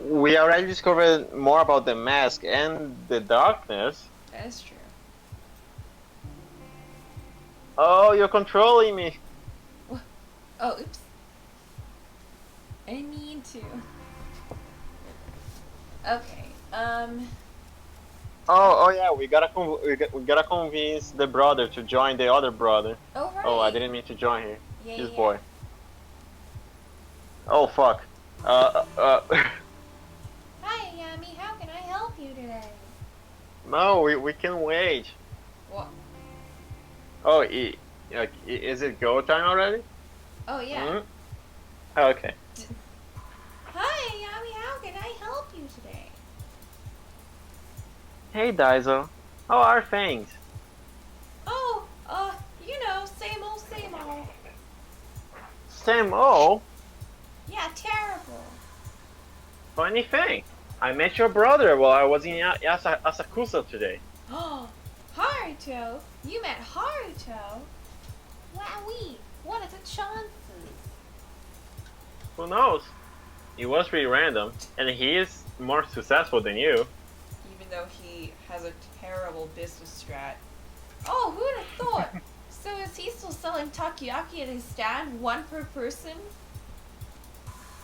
we already discovered more about the mask and the darkness. That is true. Oh, you're controlling me. Oh, oops. I didn't mean to. Okay. Oh yeah, we gotta convince the brother to join the other brother. Oh Oh, I right. didn't mean to join here. Yeah, This yeah, yeah. boy. Oh fuck. Hi, Yami. How can I help you today? No, we can wait. What? Oh, is it go time already? Oh yeah. Hmm. Okay. Hi, Yami. How can I help you today? Hey, Daiso. How are things? Oh, same old, same old. Same old. Yeah, terrible. Funny thing. I met your brother while I was in Asakusa today. Oh, Haruto. You met Haruto. Wowee. What are the chances? Who knows? It was pretty random, and he is more successful than you. Even though he has a terrible business strat. Oh, who'd have thought? So is he still selling takoyaki at his stand, one per person?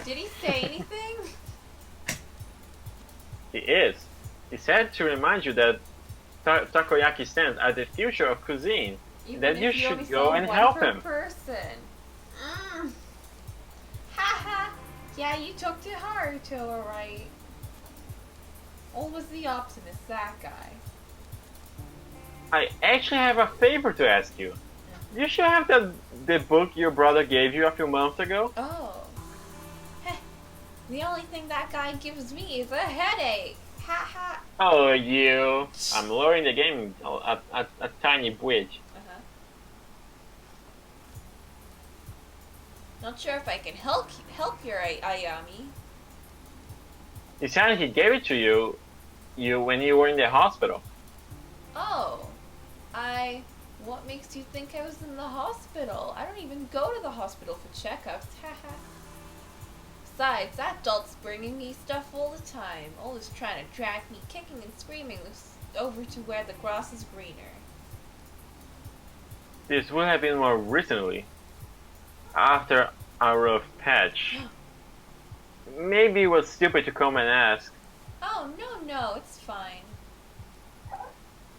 Did he say anything? He is. He said to remind you that takoyaki stands are the future of cuisine, Even that you if you only should go sold and one help per him. person. Mm. Haha. Yeah, you took to Haruto, alright. Always the optimist, that guy. I actually have a favor to ask you. You should have the book your brother gave you a few months ago. Oh. Heh. The only thing that guy gives me is a headache. Haha. Oh, you! I'm lowering the game a tiny bit. Uh-huh. Not sure if I can help your Ayami. He said he gave it to you when you were in the hospital. Oh. I what makes you think I was in the hospital? I don't even go to the hospital for checkups. Haha. Besides, that dolt's bringing me stuff all the time, always trying to drag me kicking and screaming over to where the grass is greener. This would have been more recently, after a rough patch. Maybe it was stupid to come and ask. Oh, no, it's fine.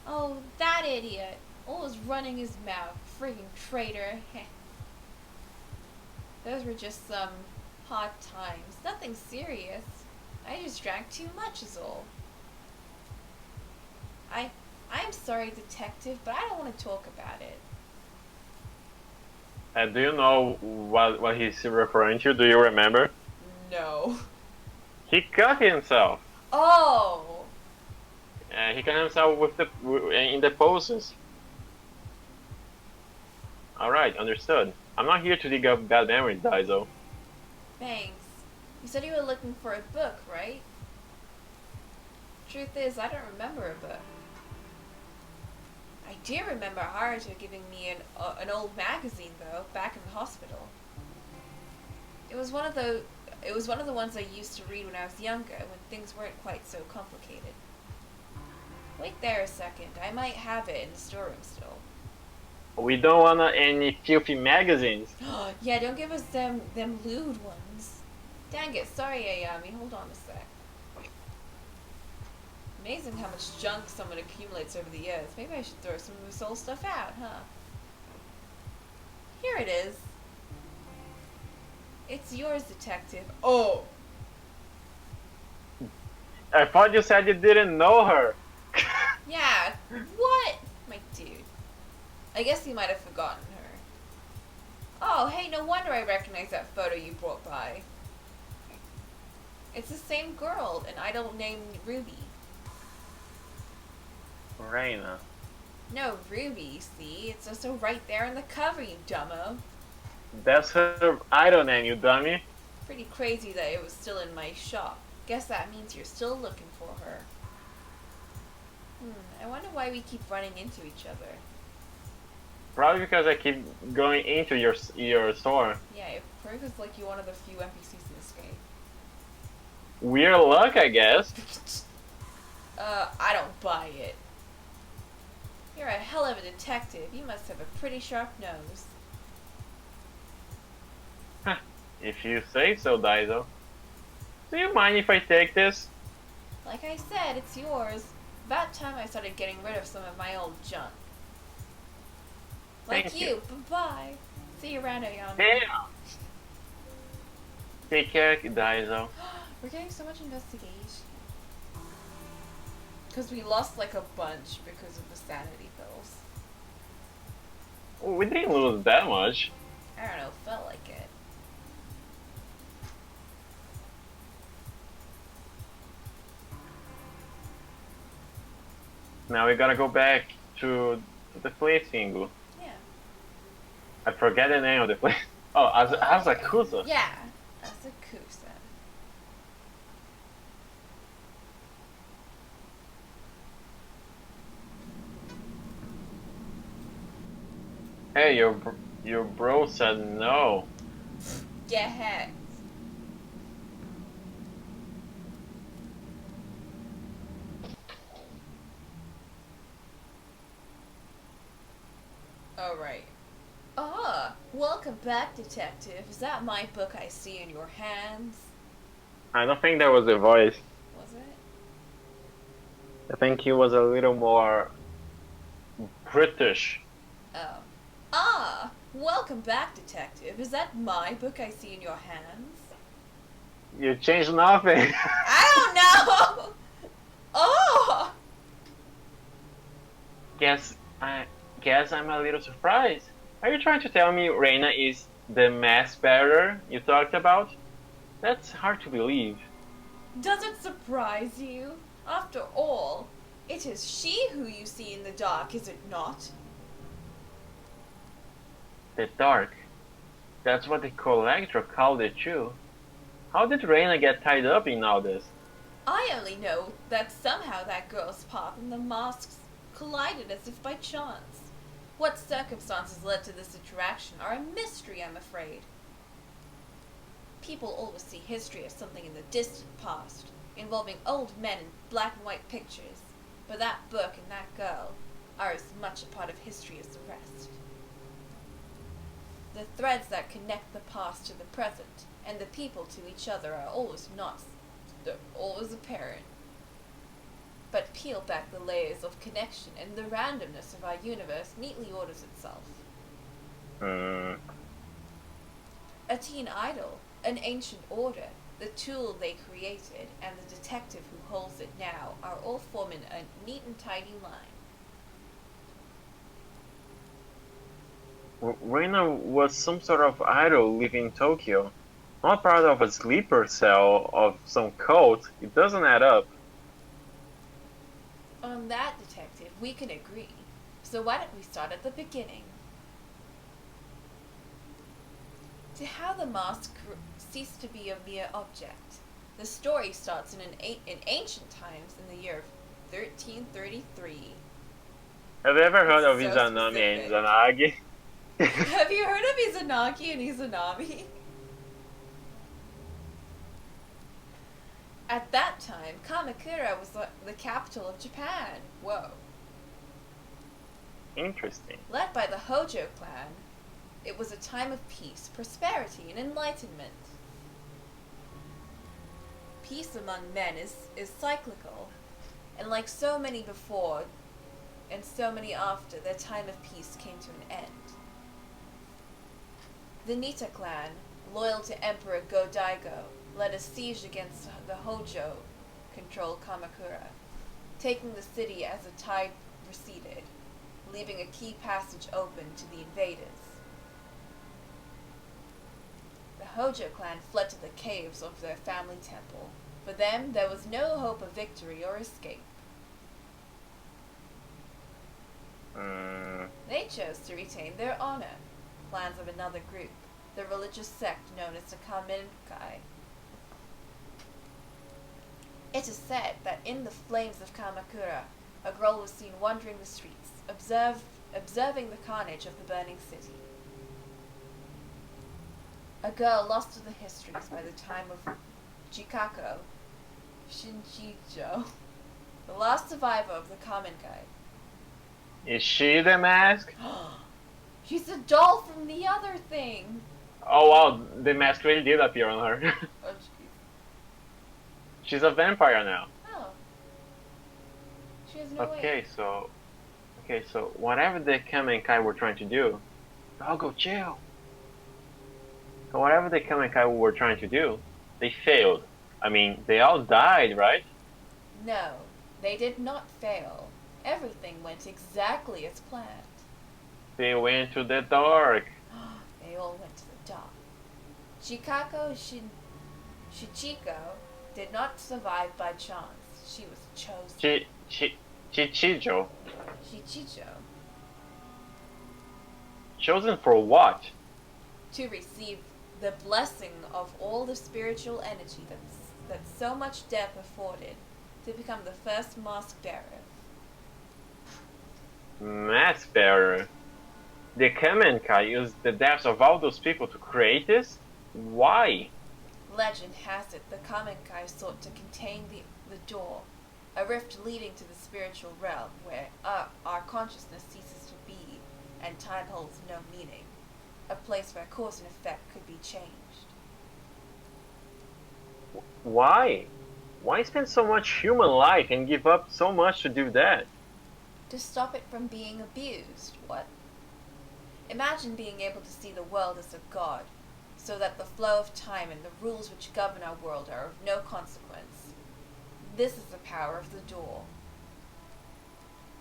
Oh, that idiot. Always running his mouth. Friggin' traitor. Those were just some hard times. Nothing serious. I just drank too much is all. I'm sorry, detective, but I don't want to talk about it. Do you know what he's referring to? Do you remember? No. He cut himself. Oh! He cut himself in the poses. All right, understood. I'm not here to dig up bad memories, Daiso. Thanks. You said you were looking for a book, right? Truth is, I don't remember a book. I do remember Haruto giving me an old magazine though, back in the hospital. It was one of the ones I used to read when I was younger, when things weren't quite so complicated. Wait there a second. I might have it in the storeroom still. We don't want any filthy magazines. Yeah, don't give us them lewd ones. Dang it, sorry Ayami, hold on a sec. Amazing how much junk someone accumulates over the years. Maybe I should throw some of this old stuff out, huh? Here it is. It's yours, detective. Oh! I thought you said you didn't know her. Yeah, what? My dude. I guess you might have forgotten her. Oh, hey, no wonder I recognize that photo you brought by. It's the same girl, an idol named Ruby. Reina. No, Ruby, see? It's also right there in the cover, you dumbo. That's her idol name, you dummy. Pretty crazy that it was still in my shop. Guess that means you're still looking for her. I wonder why we keep running into each other. Probably because I keep going into your store. Yeah, it proves like you're one of the few NPCs in this game. Weird luck, I guess. I don't buy it. You're a hell of a detective. You must have a pretty sharp nose. If you say so, Daiso. Do you mind if I take this? Like I said, it's yours. About time I started getting rid of some of my old junk. Like Thank you. Bye-bye. See you around, Ayami. Damn. Take care, Daiso. We're getting so much investigation. Because we lost like a bunch because of the sanity pills. We didn't lose that much. I don't know, felt like it. Now we gotta go back to the place, Singu. Yeah. I forget the name of the place. Oh, Asakusa. Yeah. Asakusa. Hey, your bro said no. Get hacked. Alright. Ah, welcome back, detective. Is that my book I see in your hands? I don't think that was the voice. Was it? I think he was a little more British. Oh. Ah, welcome back, detective. Is that my book I see in your hands? You changed nothing. I don't know! Oh! Guess I'm a little surprised. Are you trying to tell me Reina is the mask bearer you talked about? That's hard to believe. Does it surprise you? After all, it is she who you see in the dark, is it not? The dark. That's what the collector called it too. How did Reina get tied up in all this? I only know that somehow that girl's path and the masks collided as if by chance. What circumstances led to this interaction are a mystery, I'm afraid. People always see history as something in the distant past, involving old men in black and white pictures, but that book and that girl are as much a part of history as the rest. The threads that connect the past to the present and the people to each other are always apparent. But peel back the layers of connection and the randomness of our universe neatly orders itself. A teen idol, an ancient order, the tool they created, and the detective who holds it now are all forming a neat and tidy line. Reina was some sort of idol living in Tokyo. Not part of a sleeper cell of some cult. It doesn't add up. On that, detective, we can agree. So why don't we start at the beginning? To how the mask ceased to be a mere object. The story starts in ancient times in the year of 1333. Have you ever heard of So Izanami specific. and Izanagi? Have you heard of Izanagi and Izanami? At that time, Kamakura was the capital of Japan. Whoa. Interesting. Led by the Hojo clan, it was a time of peace, prosperity, and enlightenment. Peace among men is cyclical, and like so many before and so many after, their time of peace came to an end. The Nita clan, loyal to Emperor Go-Daigo, led a siege against the Hojo-controlled Kamakura, taking the city as the tide receded, leaving a key passage open to the invaders. The Hojo clan fled to the caves of their family temple. For them, there was no hope of victory or escape. They chose to retain their honor, plans of another group, the religious sect known as the Kamenkai. It is said that in the flames of Kamakura, a girl was seen wandering the streets, observing the carnage of the burning city. A girl lost to the histories by the time of Chikako, Shinchicho, the last survivor of the Kamenkai. Is she the mask? She's a doll from the other thing. Oh wow, the mask really did appear on her. Oh, jeez. She's a vampire now. Oh. She has no weight. Okay, so whatever the Kamenkai were trying to do, Doggo, chill. So whatever the Kamenkai were trying to do, they failed. I mean, they all died, right? No, they did not fail. Everything went exactly as planned. They went to the dark. They all went to the dark. Chikako Shichiko did not survive by chance. She was chosen. Chichijo. Shichicho. Chosen for what? To receive the blessing of all the spiritual energy that so much death afforded, to become the first mask bearer. Mask bearer. The Kamenkai used the deaths of all those people to create this? Why? Legend has it the Kamenkai sought to contain the door, a rift leading to the spiritual realm where our consciousness ceases to be and time holds no meaning, a place where cause and effect could be changed. Why? Why spend so much human life and give up so much to do that? To stop it from being abused, what? Imagine being able to see the world as a god, so that the flow of time and the rules which govern our world are of no consequence. This is the power of the door.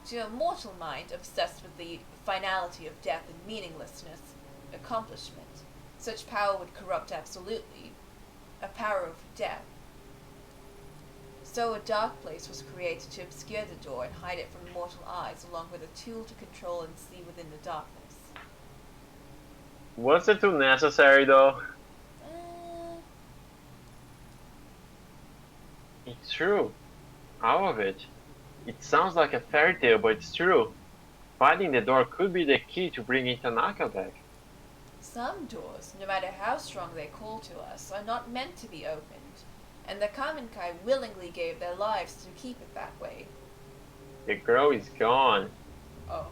To a mortal mind obsessed with the finality of death and meaninglessness, accomplishment, such power would corrupt absolutely, a power over death. So a dark place was created to obscure the door and hide it from mortal eyes, along with a tool to control and see within the darkness. Was it too necessary though? It's true. All of it. It sounds like a fairy tale, but it's true. Finding the door could be the key to bringing Tanaka back. Some doors, no matter how strong they call to us, are not meant to be opened, and the Kamenkai willingly gave their lives to keep it that way. The girl is gone. Oh.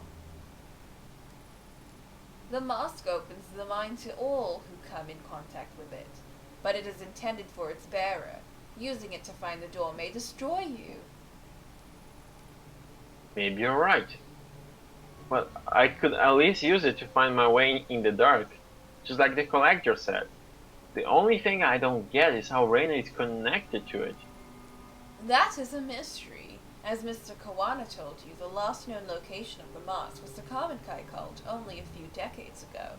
The mask opens the mind to all who come in contact with it, but it is intended for its bearer. Using it to find the door may destroy you. Maybe you're right. But I could at least use it to find my way in the dark, just like the collector said. The only thing I don't get is how Reina is connected to it. That is a mystery. As Mr. Kawana told you, the last known location of the mask was the Kamenkai cult only a few decades ago.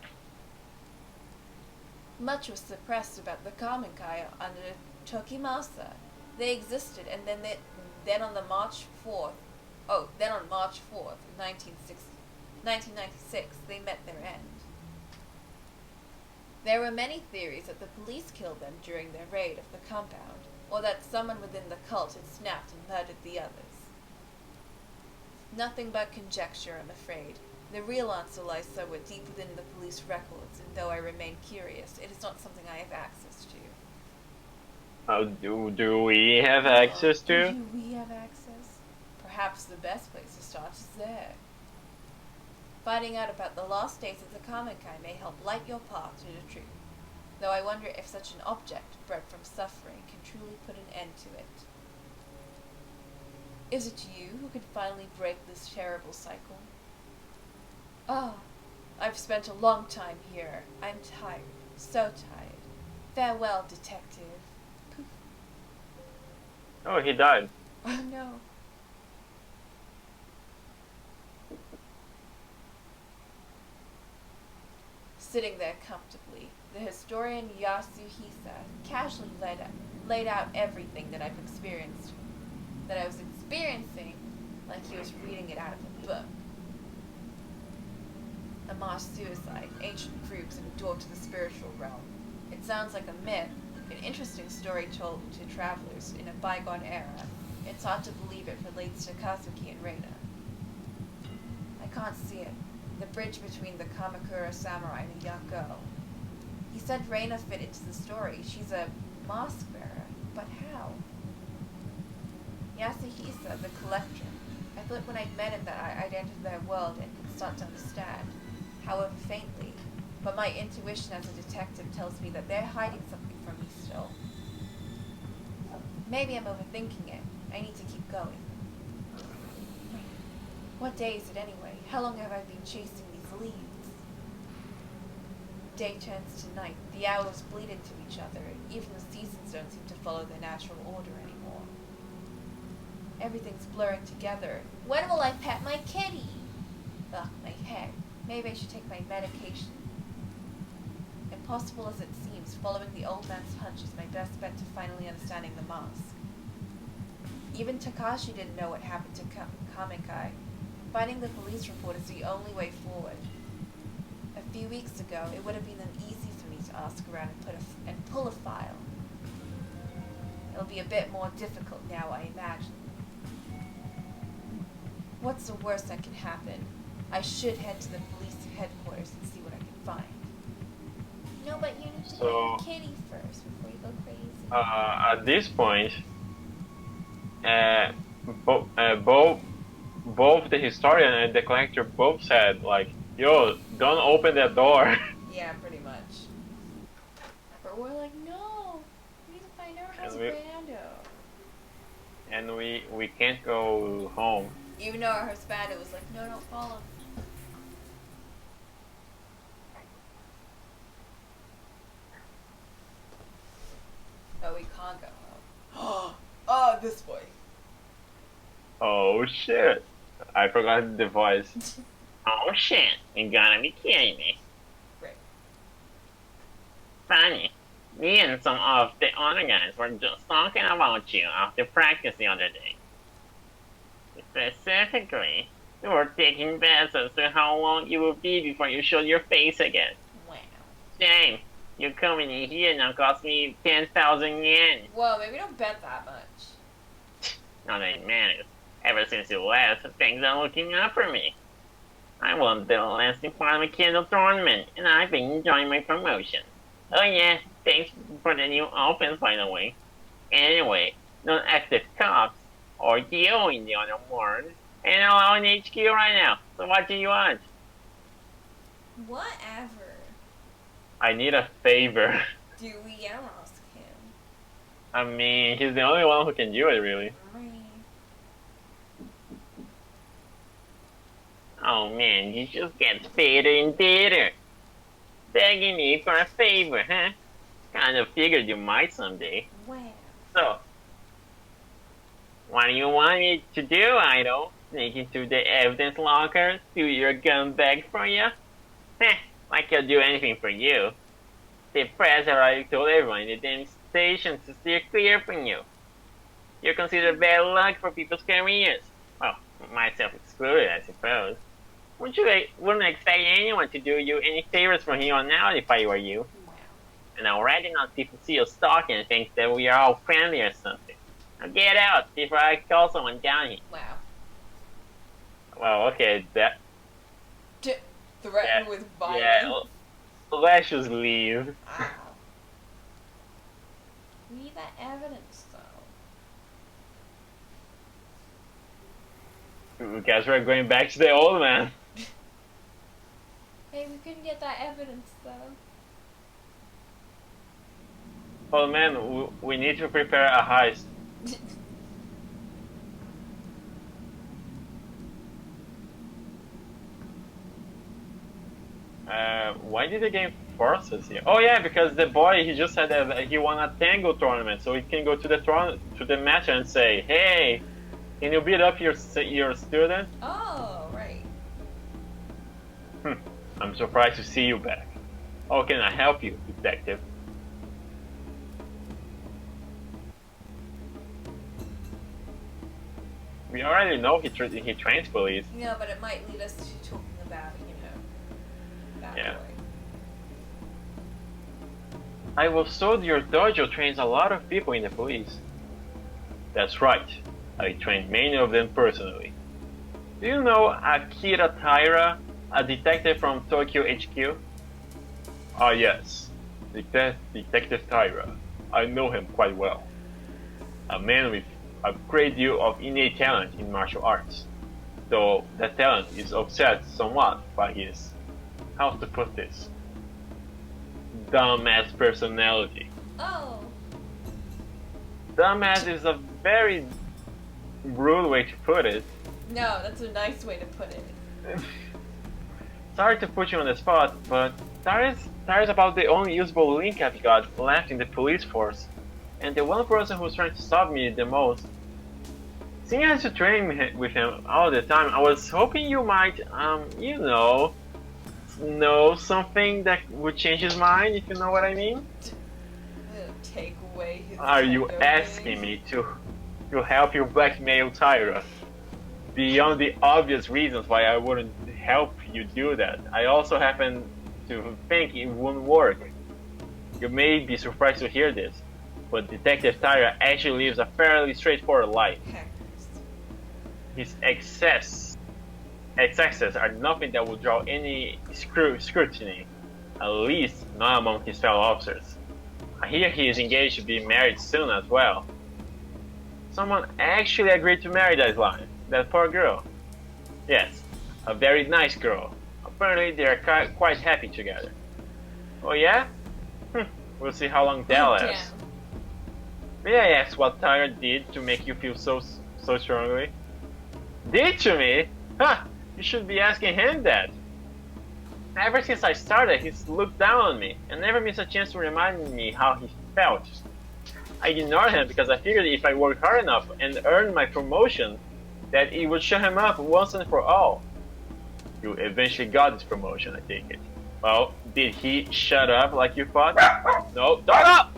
Much was suppressed about the Kamenkai under Tokimasa. They existed, and then on March 4th, 1996, they met their end. There were many theories that the police killed them during their raid of the compound, or that someone within the cult had snapped and murdered the others. Nothing but conjecture, I'm afraid. The real answer lies somewhere deep within the police records, and though I remain curious, it is not something I have access to. How do we have access to? Do we have access? Perhaps the best place to start is there. Finding out about the lost days of the Kamenkai may help light your path to the truth, though I wonder if such an object, bred from suffering, can truly put an end to it. Is it you who could finally break this terrible cycle? Ah, I've spent a long time here. I'm tired, so tired. Farewell, detective. Poof. Oh, he died. Oh no. Sitting there comfortably, the historian Yasuhisa casually laid out everything that I was experiencing, like he was reading it out of a book. A mass suicide, ancient proofs, and a door to the spiritual realm. It sounds like a myth, an interesting story told to travelers in a bygone era. It's hard to believe it relates to Kazuki and Reina. I can't see it. The bridge between the Kamakura samurai and a young girl. He said Reina fit into the story. She's a mask bearer. But how? Yasuhisa, the collector. I thought when I'd met him that I'd entered their world and could start to understand, however faintly. But my intuition as a detective tells me that they're hiding something from me still. Maybe I'm overthinking it. I need to keep going. What day is it anyway? How long have I been chasing these leaves? Day turns to night. The hours bleed into each other. Even the seasons don't seem to follow their natural order anymore. Everything's blurring together. When will I pet my kitty? Ugh, my head. Maybe I should take my medication. Impossible as it seems, following the old man's hunch is my best bet to finally understanding the mask. Even Takashi didn't know what happened to Kamikai. Finding the police report is the only way forward. A few weeks ago, it would have been easy for me to ask around and pull a file. It'll be a bit more difficult now, I imagine. What's the worst that can happen? I should head to the police headquarters and see what I can find. No, but you need to get your kitty first before you go crazy. At this point, both the historian and the collector both said, like, yo, don't open that door. Yeah, pretty much. But we're like, no, we need to find our husbando. And we can't go home. Even though our husbando was like, no, don't follow. Oh, we can't go home. Oh, this boy. Oh shit. I forgot the voice. Oh shit, you gotta be kidding me. Right. Funny, me and some of the other guys were just talking about you after practice the other day. Specifically, we were taking bets as to how long you would be before you showed your face again. Wow. Shame, you coming in here now cost me 10,000 yen. Well, maybe don't bet that much. Not that it matters. Ever since you left, things are looking up for me. I won the last Department Candle tournament, and I've been enjoying my promotion. Oh yeah, thanks for the new offense, by the way. Anyway, non-active cops, or you in the other word, ain't allowed in HQ right now, so what do you want? Whatever. I need a favor. Do we ask him? I mean, he's the only one who can do it, really. Oh man, you just get better and better. Begging me for a favor, huh? Kind of figured you might someday. Wow. So, what do you want me to do, Idol? Sneak into the evidence locker, steal your gun bag for you? Heh, like I'll do anything for you. The press already told everyone in the damn station to steer clear from you. You're considered bad luck for people's careers. Well, myself excluded, I suppose. Wouldn't expect anyone to do you any favors from here on out if I were you. Wow. And already now people see you stalking and think that we are all friendly or something. Now get out before I call someone down here. Wow. Well, okay, that... Threaten with violence? Yeah, let's just leave. Wow. We need that evidence, though. Guess we're going back to the old man. Hey, we couldn't get that evidence, though. Old man, we need to prepare a heist. Why did the game force us here? Oh yeah, because the boy, he just said that he won a tango tournament, so he can go to the match and say, hey, can you beat up your student? Oh, right. I'm surprised to see you back. How can I help you, detective? We already know he trains police. No, but it might lead us to talking about, that Yeah. boy. I was told your dojo trains a lot of people in the police. That's right. I trained many of them personally. Do you know Akira Taira, a detective from Tokyo HQ? Ah yes, Detective Taira. I know him quite well. A man with a great deal of innate talent in martial arts, though that talent is offset somewhat by his, how to put this, dumbass personality. Oh. Dumbass is a very rude way to put it. No, that's a nice way to put it. Sorry to put you on the spot, but that is about the only usable link I've got left in the police force, and the one person who's trying to stop me the most. Seeing as you train with him all the time, I was hoping you might, know something that would change his mind, if you know what I mean. Take away his Are you asking me to help you blackmail Tyra? Beyond the obvious reasons why I wouldn't help you do that, I also happen to think it wouldn't work. You may be surprised to hear this, but Detective Tyra actually lives a fairly straightforward life. His excesses are nothing that will draw any scrutiny, at least not among his fellow officers. I hear he is engaged to be married soon as well. Someone actually agreed to marry that poor girl. Yes, a very nice girl. Apparently they are quite happy together. Oh yeah? We'll see how long that lasts. May I ask what Tyra did to make you feel so strongly? Did to me? Huh! You should be asking him that. Ever since I started, he's looked down on me and never missed a chance to remind me how he felt. I ignored him because I figured if I worked hard enough and earned my promotion, that it would shut him up once and for all. You eventually got this promotion, I take it. Well, did he shut up like you thought? No, shut up!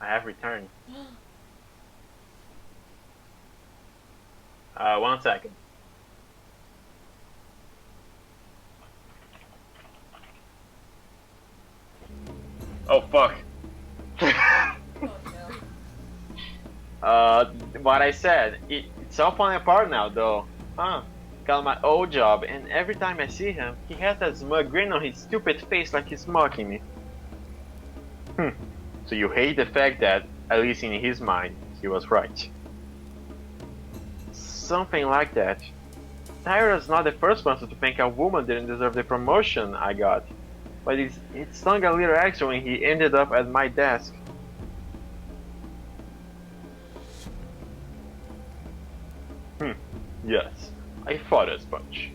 I have returned. 1 second. Oh fuck. What I said, it's all falling apart now though. Huh? Got my old job, and every time I see him, he has that smug grin on his stupid face like he's mocking me. So you hate the fact that, at least in his mind, he was right. Something like that. Tyra's not the first person to think a woman didn't deserve the promotion I got, but it stung a little extra when he ended up at my desk. Yes, I thought as much.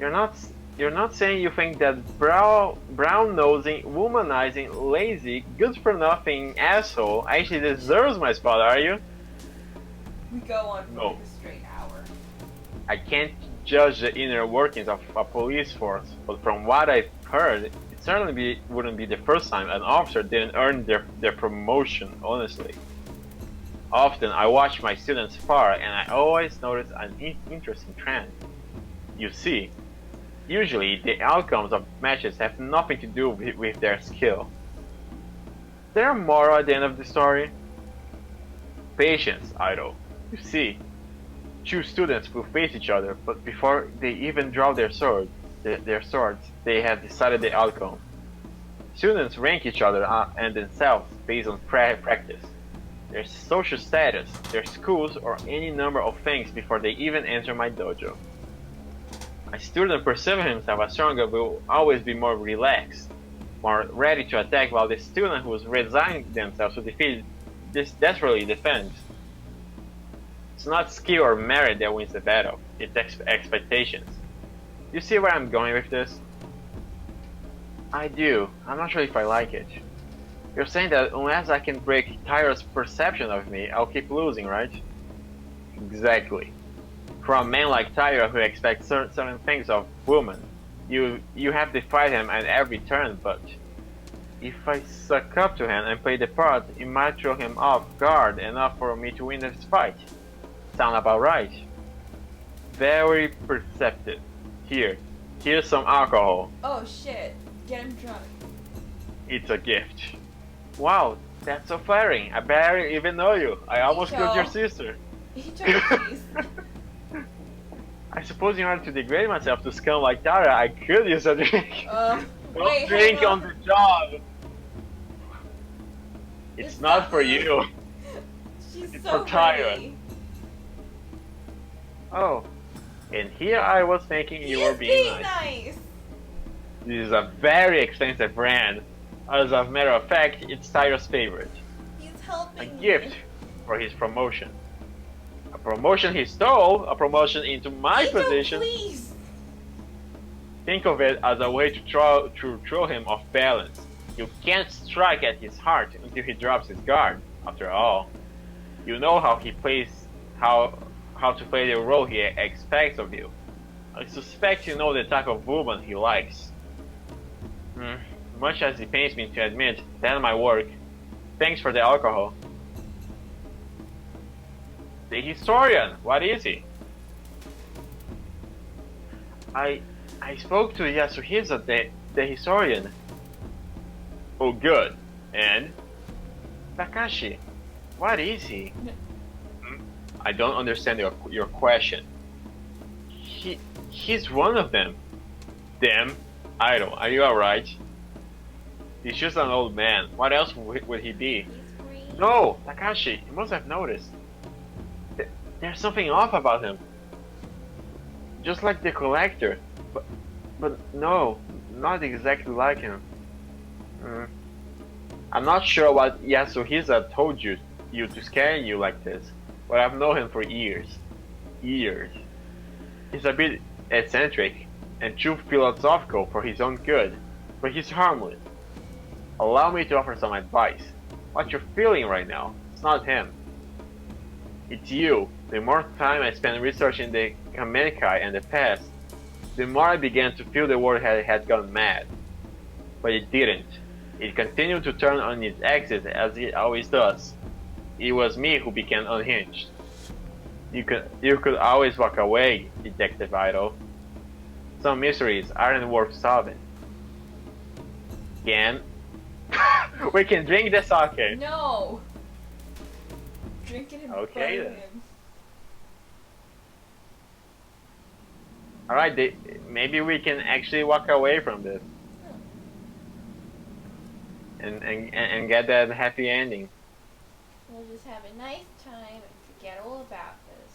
You're not saying you think that brown-nosing, womanizing, lazy, good-for-nothing asshole actually deserves my spot, are you? We go on for No. a straight hour. I can't judge the inner workings of a police force, but from what I've heard, it certainly wouldn't be the first time an officer didn't earn their promotion, honestly. Often I watch my students spar and I always notice an interesting trend. You see, usually the outcomes of matches have nothing to do with their skill. Is there a moral at the end of the story? Patience, idol. You see, two students will face each other, but before they even draw their swords, they have decided the outcome. Students rank each other and themselves based on practice, their social status, their schools, or any number of things before they even enter my dojo. A student perceiving himself as stronger will always be more relaxed, more ready to attack, while the student who has resigned themselves to defeat desperately defends. It's not skill or merit that wins the battle, it's expectations. You see where I'm going with this? I do. I'm not sure if I like it. You're saying that unless I can break Tyra's perception of me, I'll keep losing, right? Exactly. From a man like Tyra who expects certain things of women, you have to fight him at every turn, but if I suck up to him and play the part, it might throw him off guard enough for me to win this fight. Sound about right? Very perceptive. Here's some alcohol. Oh shit, get him drunk. It's a gift. Wow, that's so flattering. I barely even know you. I almost killed your sister. Eat your cheese. I suppose in order to degrade myself to scum like Tara, I could use a drink. Wait, Don't drink hang on the job. It's not for you. She's It's so for Tyra. pretty. Oh, and here I was thinking you were He's being being nice. nice. This is a very expensive brand. As a matter of fact, it's Tyra's favorite. He's A helping gift me. for his promotion. A promotion he stole, a promotion into my Ito, position. please. Think of it as a way to throw him off balance. You can't strike at his heart until he drops his guard. After all, you know how he plays, how to play the role he expects of you. I suspect you know the type of woman he likes. Much as it pains me to admit, that might work. Thanks for the alcohol. The historian, what is he? I spoke to Yasuhisa, the historian. Oh, good. And? Takashi, what is he? I don't understand your question. He's one of them. Them? Idol, are you alright? He's just an old man. What else would he be? No, Takashi, you must have noticed. There's something off about him. Just like the collector. But no, not exactly like him. I'm not sure what Yasuhisa told you to scare you like this, but I've known him for years. Years. He's a bit eccentric and too philosophical for his own good, but he's harmless. Allow me to offer some advice. What you're feeling right now, it's not him. It's you. The more time I spent researching the Kamenkai and the past, the more I began to feel the world had gone mad. But it didn't. It continued to turn on its axis as it always does. It was me who became unhinged. You could always walk away, Detective Idol. Some mysteries aren't worth solving. Again, we can drink the sake. No. Drink it and Okay, burn then. him. Alright, maybe we can actually walk away from this. And get that happy ending. We'll just have a nice time and forget all about this.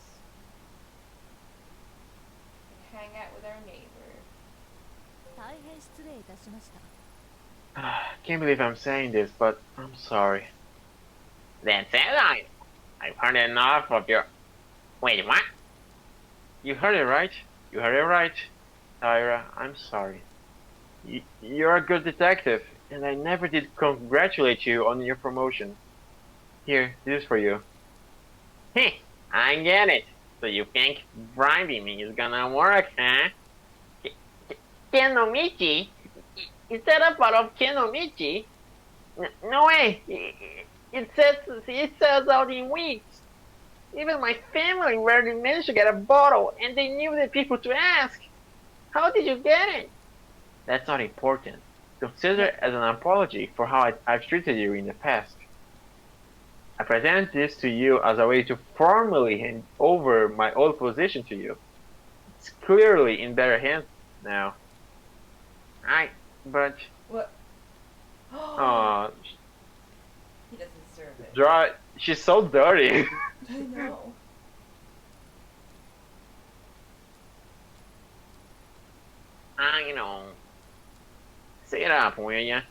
And hang out with our neighbor. Can't believe I'm saying this, but I'm sorry. That's it, I've heard enough of your... Wait, what? You heard it right. You heard it right. Tyra, I'm sorry. You're a good detective, and I never did congratulate you on your promotion. Here, this is for you. Hey, I get it. So you think bribing me is gonna work, huh? Kenomichi? Is that a part of Kenomichi? No way! It sells out in weeks. Even my family rarely managed to get a bottle, and they knew the people to ask. How did you get it? That's not important. Consider it as an apology for how I've treated you in the past. I present this to you as a way to formally hand over my old position to you. It's clearly in better hands now. But... What? He doesn't deserve it. She's so dirty. I know. I know. Sit up, will ya?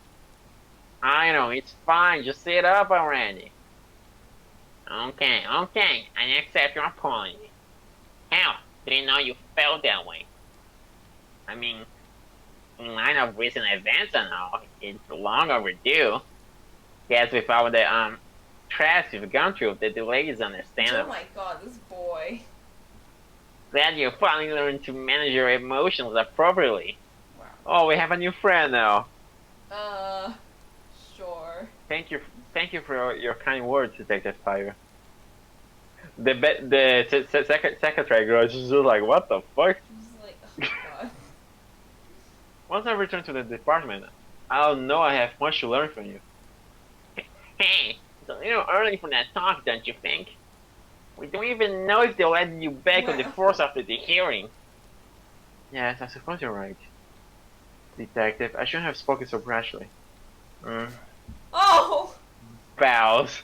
I know, it's fine. Just sit up already. Okay, I accept your apology. Hell, didn't know you felt that way. I mean, in line of recent events and all, it's long overdue. Guess with all the, stress you've gone through, the delay is understandable. Oh my god, this boy. Glad you finally learned to manage your emotions appropriately. Wow. Oh, we have a new friend now. Sure. Thank you for your kind words, Detective Fire. The secretary girl is just like, what the fuck? Just like, oh my god. Once I return to the department, I'll know I have much to learn from you. Hey, it's a little early for that talk, don't you think? We don't even know if they'll let you back on the force after the hearing. Yes, I suppose you're right. Detective, I shouldn't have spoken so brashly. Oh! Bells.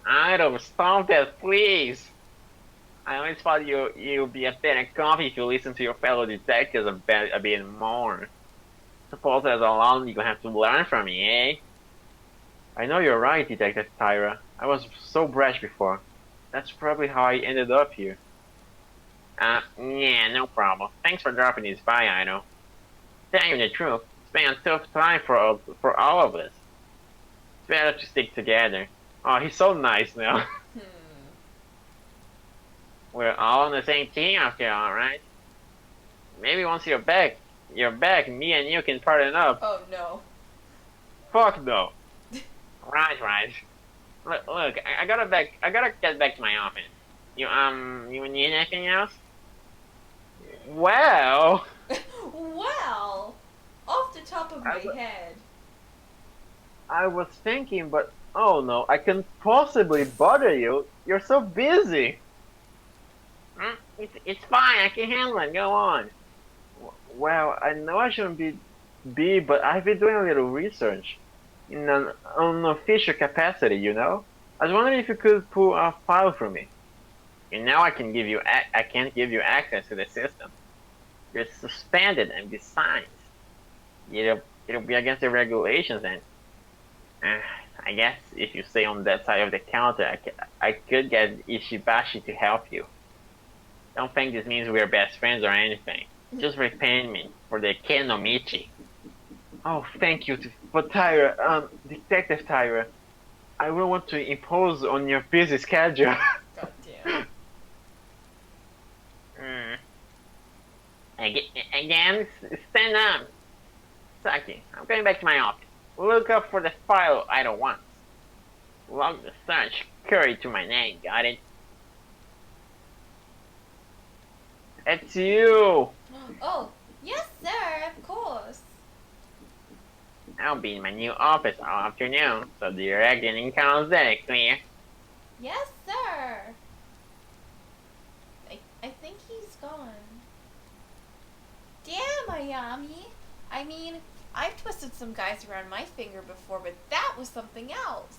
I don't stop that, please. I always thought you'd be a better copy if you listen to your fellow detectives a bit more. Suppose there's a lot you're gonna have to learn from me, eh? I know you're right, Detective Tyra. I was so brash before. That's probably how I ended up here. Yeah, no problem. Thanks for dropping this by, I know. Tell you the truth, it's been a tough time for all of us. It's better to stick together. Oh, he's so nice now. Hmm. We're all on the same team after all, right? Maybe once you're back, me and you can partner up. Oh no. Fuck no. Right. Look, I gotta get back to my office. You need anything else? Well, Well, off the top of I, my w- head. I was thinking, but oh no, I can't possibly bother you. You're so busy. It's fine. I can handle it. Go on. Well, I know I shouldn't be, but I've been doing a little research in an unofficial capacity. I was wondering if you could pull a file for me. I can't give you access to the system. You're suspended, and besides, it'll be against the regulations. And uh, I guess if you stay on that side of the counter, I could get Ishibashi to help you. Don't think this means we're best friends or anything. Just repay me for the Kenomichi. Oh, thank you. But Tyra, Detective Tyra, I will want to impose on your busy schedule. God damn. mm. Again, stand up. Saki, I'm going back to my office. Look up for the file I don't want. Log the search, curry to my name, got it? It's you! Oh, yes, sir, of course. I'll be in my new office all afternoon, so direct and income there, clear? Yes, sir. I think he's gone. Damn, Ayami. I mean, I've twisted some guys around my finger before, but that was something else.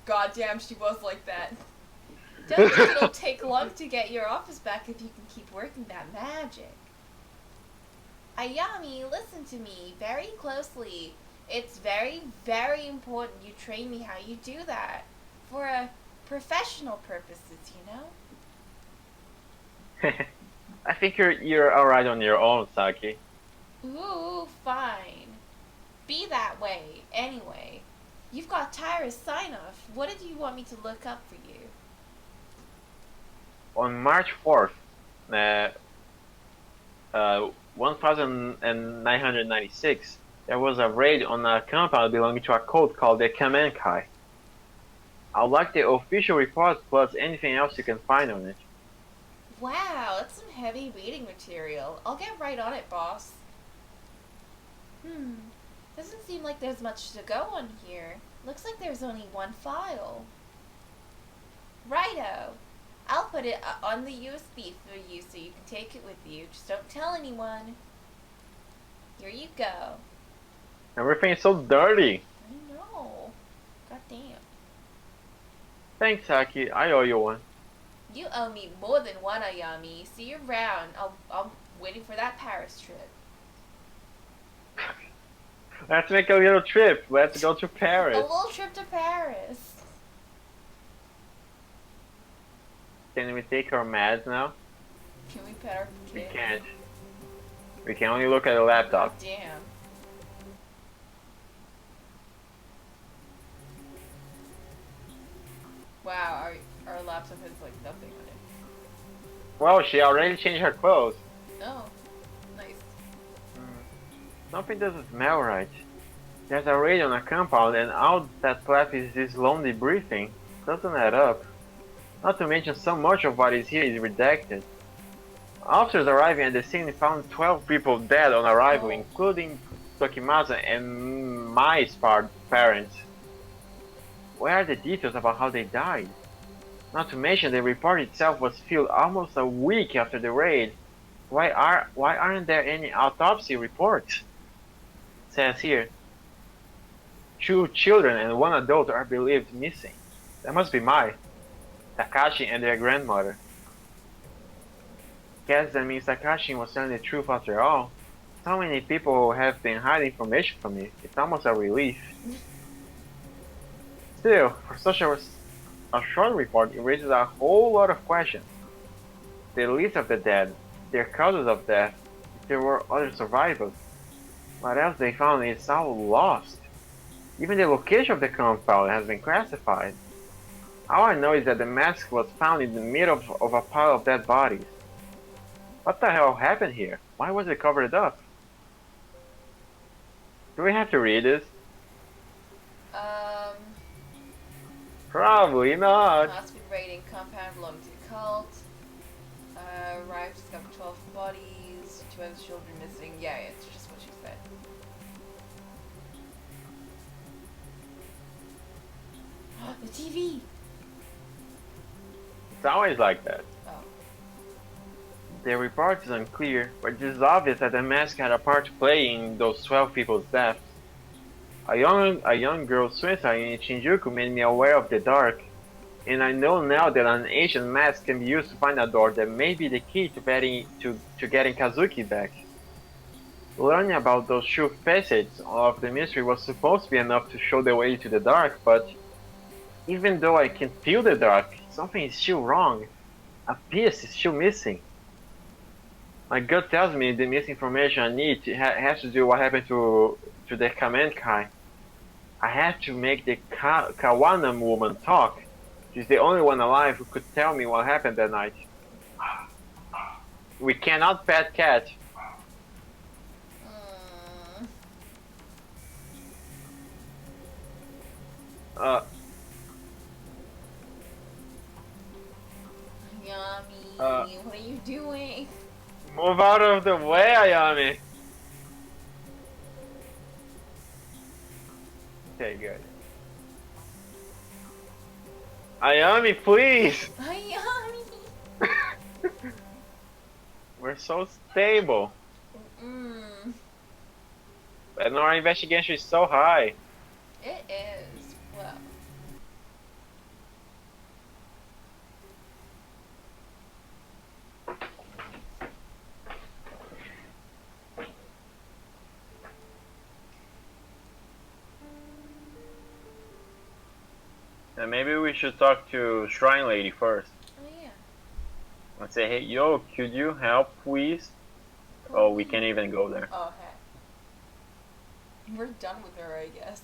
Goddamn, she was like that. Don't think it'll take long to get your office back if you can keep working that magic. Ayami, listen to me very closely. It's very, very important you train me how you do that. For professional purposes, you know? I think you're alright on your own, Saki. Ooh, fine. Be that way, anyway. You've got Tyra's sign-off. What did you want me to look up for you? On March 4th, uh, 1996, there was a raid on a compound belonging to a cult called the Kamenkai. I'd like the official report plus anything else you can find on it. Wow, that's some heavy reading material. I'll get right on it, boss. Doesn't seem like there's much to go on here. Looks like there's only one file. Righto. I'll put it on the USB for you so you can take it with you. Just don't tell anyone. Here you go. Everything is so dirty. I know. God damn. Thanks, Saki. I owe you one. You owe me more than one, Ayami. See you around. I'm waiting for that Paris trip. Let's make a little trip. Let's go to A Paris. little trip to Paris. Can we take our meds now? Can we pet our We kid? can't. We can only look at the God laptop. damn. Wow, our laptop has like nothing on it. Well, she already changed her clothes. Oh, nice. Something doesn't smell right. There's a raid on a compound and all that's left is this lonely breathing. Doesn't add up. Not to mention so much of what is here is redacted. Officers arriving at the scene found 12 people dead on arrival, including Tokimasa and Mai's parents. Where are the details about how they died? Not to mention the report itself was filed almost a week after the raid. why aren't there any autopsy reports? It says here, 2 children and 1 adult are believed missing. That must be Mai, Takashi, and their grandmother. Guess that means Takashi was telling the truth after all. So many people have been hiding information from me. It's almost a relief. Still, for such a short report, it raises a whole lot of questions. The list of the dead, their causes of death, if there were other survivors. What else they found is all lost. Even the location of the compound has been classified. All I know is that the mask was found in the middle of a pile of dead bodies. What the hell happened here? Why was it covered up? Do we have to read this? Um, Probably not. Has been raiding compound belonging to the cult. Arrived, discovered 12 bodies, 2 other children missing. Yeah, it's just what she said. The TV! It's always like that. Oh. The report is unclear, but it is obvious that the mask had a part to play in those 12 people's deaths. A young girl's suicide in Shinjuku made me aware of the dark, and I know now that an ancient mask can be used to find a door that may be the key to getting Kazuki back. Learning about those 2 facets of the mystery was supposed to be enough to show the way to the dark, but even though I can feel the dark, something is still wrong. A piece is still missing. My gut tells me the missing information I need has to do with what happened to the Kamenkai. I have to make the Kawanam woman talk. She's the only one alive who could tell me what happened that night. We cannot pet cat. Yummy, what are you doing? Move out of the way, Ayami. Okay, good. Ayami, please! Yummy! We're so stable. And our investigation is so high. It is. Well. And maybe we should talk to Shrine Lady first. Oh yeah. And say, hey, yo, could you help, please? Oh, we can't even go there. Oh, heck. We're done with her, I guess.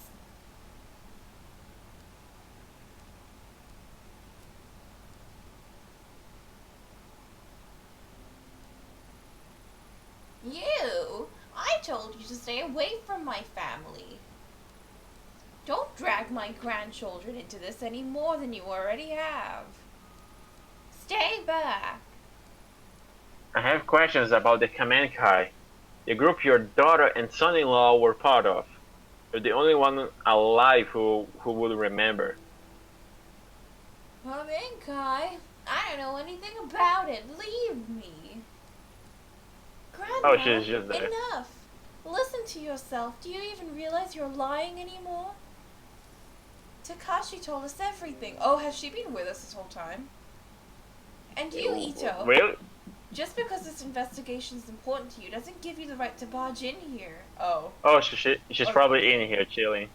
You! I told you to stay away from my family. Don't drag my grandchildren into this any more than you already have. Stay back. I have questions about the Kamenkai, the group your daughter and son-in-law were part of. You're the only one alive who would remember. Kamenkai? I don't know anything about it. Leave me. Grandma, Oh, she's just there. Enough. Listen to yourself. Do you even realize you're lying anymore? Takashi told us everything. Oh, has she been with us this whole time? And you, Ito. Really? Just because this investigation is important to you doesn't give you the right to barge in here. Oh. Oh, she's probably in here chilling.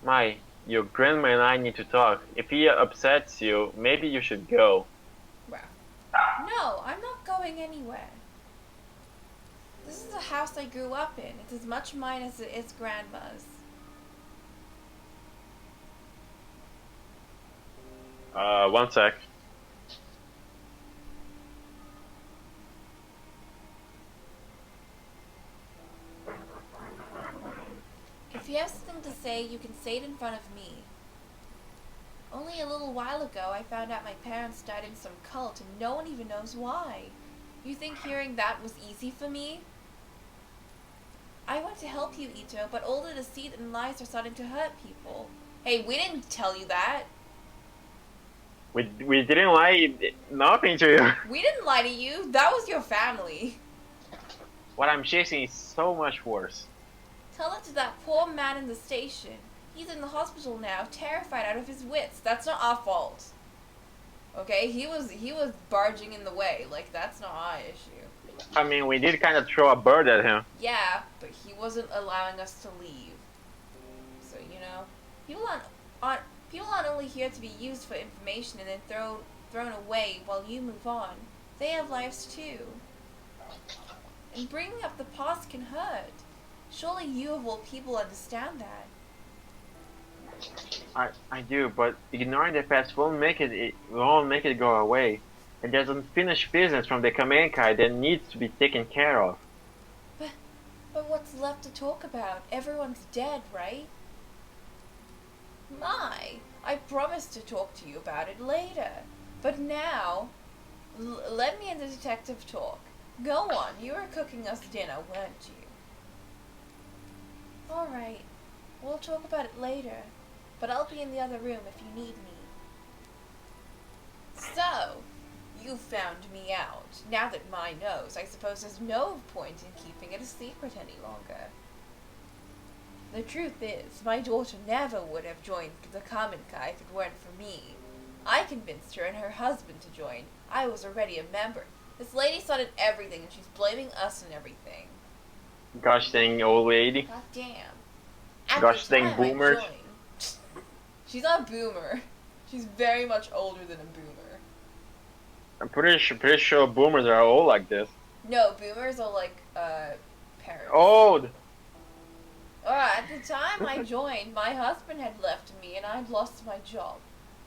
Mai, your grandma and I need to talk. If he upsets you, maybe you should go. Wow. No, I'm not going anywhere. This is a house I grew up in. It's as much mine as it is Grandma's. One sec. If you have something to say, you can say it in front of me. Only a little while ago, I found out my parents died in some cult and no one even knows why. You think hearing that was easy for me? I want to help you, Ito, but all the deceit and lies are starting to hurt people. Hey, we didn't tell you that. We didn't lie nothing to you. We didn't lie to you. That was your family. What I'm chasing is so much worse. Tell it to that poor man in the station. He's in the hospital now, terrified out of his wits. That's not our fault. Okay, he was barging in the way. Like, that's not our issue. I mean, we did kind of throw a bird at him. Yeah, but he wasn't allowing us to leave. So, you know, people aren't only here to be used for information and then thrown away while you move on. They have lives too. And bringing up the past can hurt. Surely you of all people understand that. I do, but ignoring the past won't make it go away. And there's unfinished business from the Kamenkai that needs to be taken care of. But what's left to talk about? Everyone's dead, right? I promised to talk to you about it later. But now, let me and the detective talk. Go on, you were cooking us dinner, weren't you? Alright, we'll talk about it later. But I'll be in the other room if you need me. So, you found me out. Now that mine knows, I suppose there's no point in keeping it a secret any longer. The truth is, my daughter never would have joined the Kamenkai if it weren't for me. I convinced her and her husband to join. I was already a member. This lady started everything and she's blaming us and everything. Gosh dang old lady. God damn. At Gosh the dang time boomers. I joined, she's not a boomer. She's very much older than a boomer. I'm pretty sure boomers are all like this. No, boomers are like, parents. Old! At the time I joined, my husband had left me and I'd lost my job,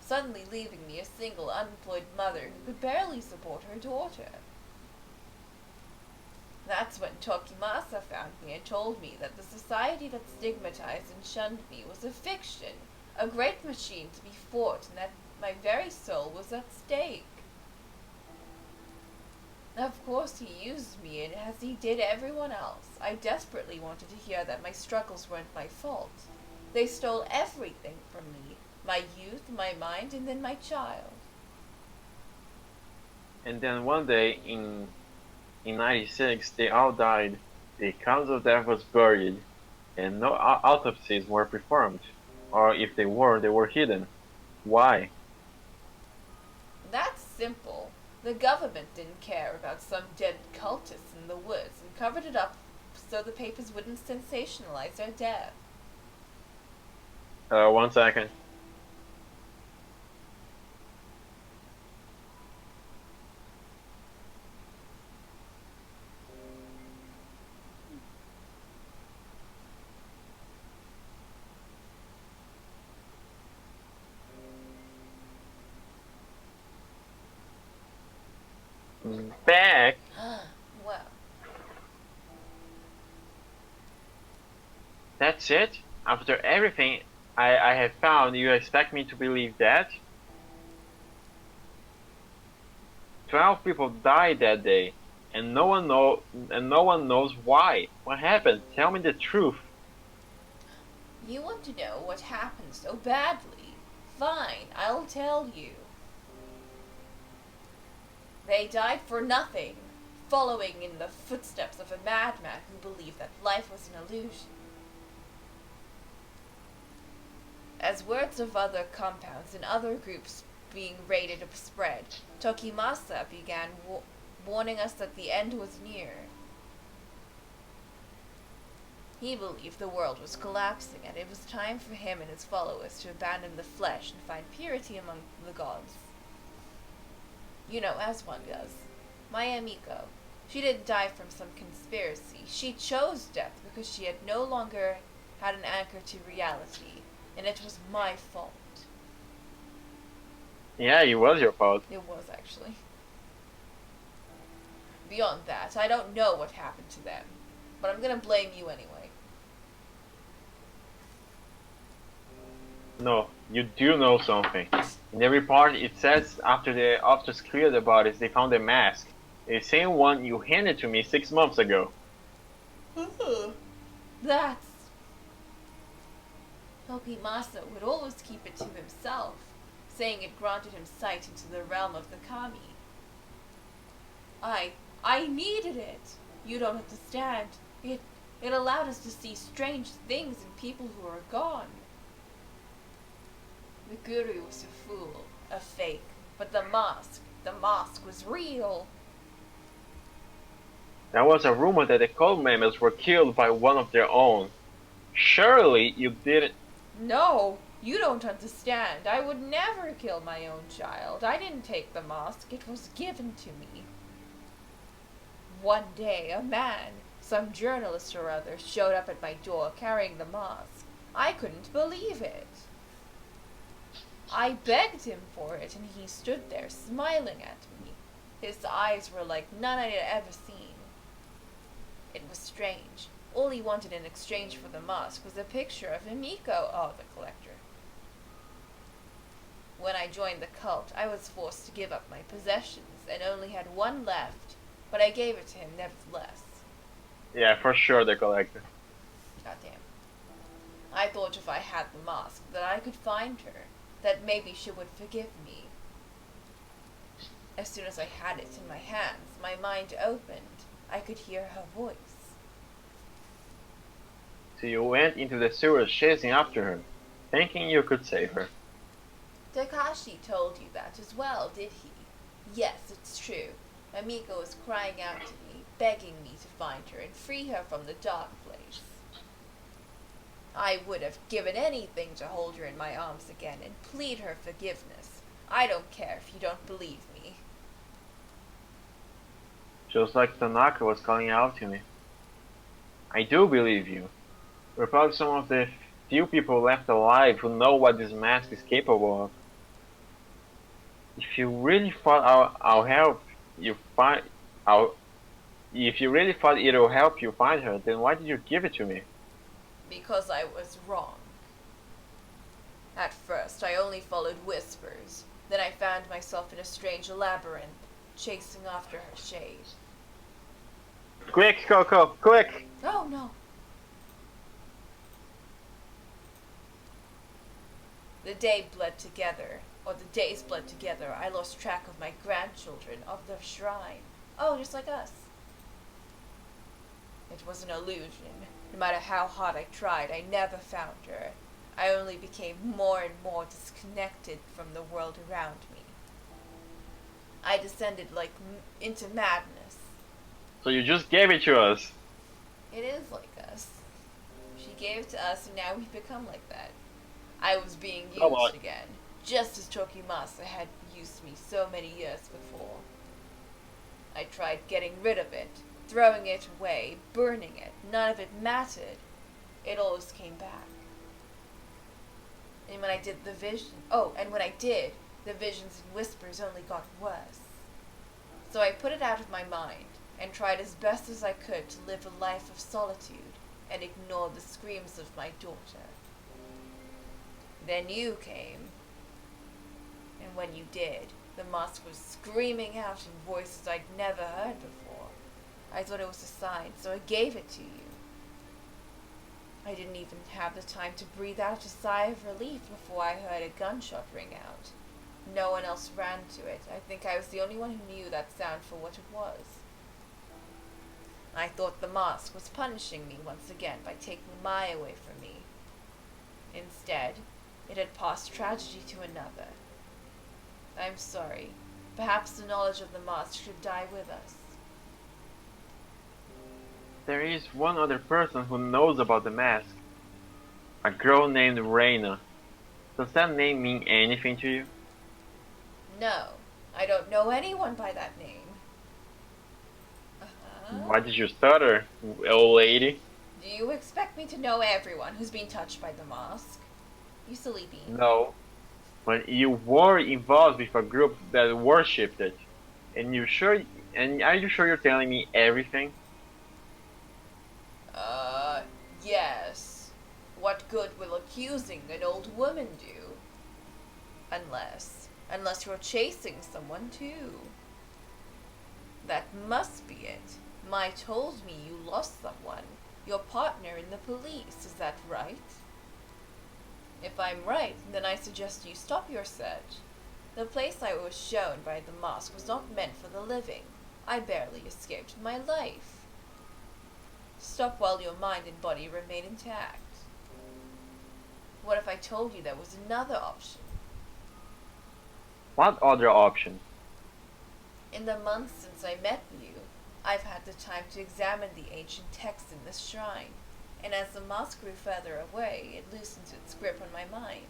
suddenly leaving me a single, unemployed mother who could barely support her daughter. That's when Tokimasa found me and told me that the society that stigmatized and shunned me was a fiction, a great machine to be fought, and that my very soul was at stake. Of course he used me, and as he did everyone else, I desperately wanted to hear that my struggles weren't my fault. They stole everything from me, my youth, my mind, and then my child. And then one day in 96, they all died. The cause of death was buried, and no autopsies were performed. Or if they were hidden. Why? That's simple. The government didn't care about some dead cultists in the woods and covered it up so the papers wouldn't sensationalize their death. 1 second. Back? Well, That's it? After everything I have found, you expect me to believe that? 12 people died that day, and no one knows why. What happened? Tell me the truth. you want to know what happened so badly. Fine, I'll tell you. They died for nothing, following in the footsteps of a madman who believed that life was an illusion. As words of other compounds and other groups being raided spread, Tokimasa began warning us that the end was near. He believed the world was collapsing and it was time for him and his followers to abandon the flesh and find purity among the gods. You know, as one does. My Amiko, she didn't die from some conspiracy. She chose death because she had no longer had an anchor to reality, and it was my fault. Yeah, it was your fault. It was, actually. Beyond that, I don't know what happened to them, but I'm gonna blame you anyway. No, you do know something. In the report, it says after the officers cleared the bodies, they found a mask. The same one you handed to me 6 months ago. That's... Tokimasa would always keep it to himself. saying it granted him sight into the realm of the kami. I needed it. You don't understand. It allowed us to see strange things in people who are gone. The guru was a fool, a fake, but the mask was real. There was a rumor that the cult members were killed by one of their own. Surely you didn't. No, you don't understand. I would never kill my own child. I didn't take the mask. It was given to me. One day, a man, some journalist or other, showed up at my door carrying the mask. I couldn't believe it. I begged him for it, and he stood there smiling at me. His eyes were like none I had ever seen. It was strange. All he wanted in exchange for the mask was a picture of Himiko, the collector. When I joined the cult, I was forced to give up my possessions and only had one left, but I gave it to him nevertheless. Yeah, for sure, the collector. Goddamn. I thought if I had the mask that I could find her, that maybe she would forgive me. As soon as I had it in my hands, my mind opened. I could hear her voice. So you went into the sewers chasing after her, thinking you could save her. Takashi told you that as well, did he? Yes, it's true. Himiko was crying out to me, begging me to find her and free her from the dark place. I would have given anything to hold her in my arms again and plead her forgiveness. I don't care if you don't believe me. Just like Tanaka was calling out to me. I do believe you. We're probably some of the few people left alive who know what this mask is capable of. If you really thought I'll help you find if you really thought it'll help you find her, then why did you give it to me? Because I was wrong. At first, I only followed whispers. Then I found myself in a strange labyrinth, chasing after her shade. Quick, Coco, quick! Oh no! The day bled together, or the days bled together. I lost track of my grandchildren, of the shrine. Oh, just like us. It was an illusion. No matter how hard I tried, I never found her. I only became more and more disconnected from the world around me. I descended into madness. So you just gave it to us. It is like us. She gave it to us and now we've become like that. I was being used again, just as Tokimasa had used me so many years before. I tried getting rid of it, throwing it away, burning it. None of it mattered. It always came back. And when I did, the visions and whispers only got worse. So I put it out of my mind and tried as best as I could to live a life of solitude and ignore the screams of my daughter. Then you came, and when you did, the mask was screaming out in voices I'd never heard before. I thought it was a sign, so I gave it to you. I didn't even have the time to breathe out a sigh of relief before I heard a gunshot ring out. No one else ran to it. I think I was the only one who knew that sound for what it was. I thought the mask was punishing me once again by taking Mai away from me. Instead, it had passed tragedy to another. I'm sorry. Perhaps the knowledge of the mask should die with us. There is one other person who knows about the mask. A girl named Reina. Does that name mean anything to you? No, I don't know anyone by that name. Why did you stutter, old lady? Do you expect me to know everyone who's been touched by the mask? You silly bean. No. But you were involved with a group that worshipped it. And are you sure you're telling me everything? Yes. What good will accusing an old woman do? Unless you're chasing someone too. That must be it. Mai told me you lost someone. Your partner in the police, is that right? If I'm right, then I suggest you stop your search. The place I was shown by the mosque was not meant for the living. I barely escaped my life. Stop while your mind and body remain intact. What if I told you there was another option? What other option? In the months since I met you, I've had the time to examine the ancient texts in this shrine, and as the mosque grew further away, it loosened its grip on my mind.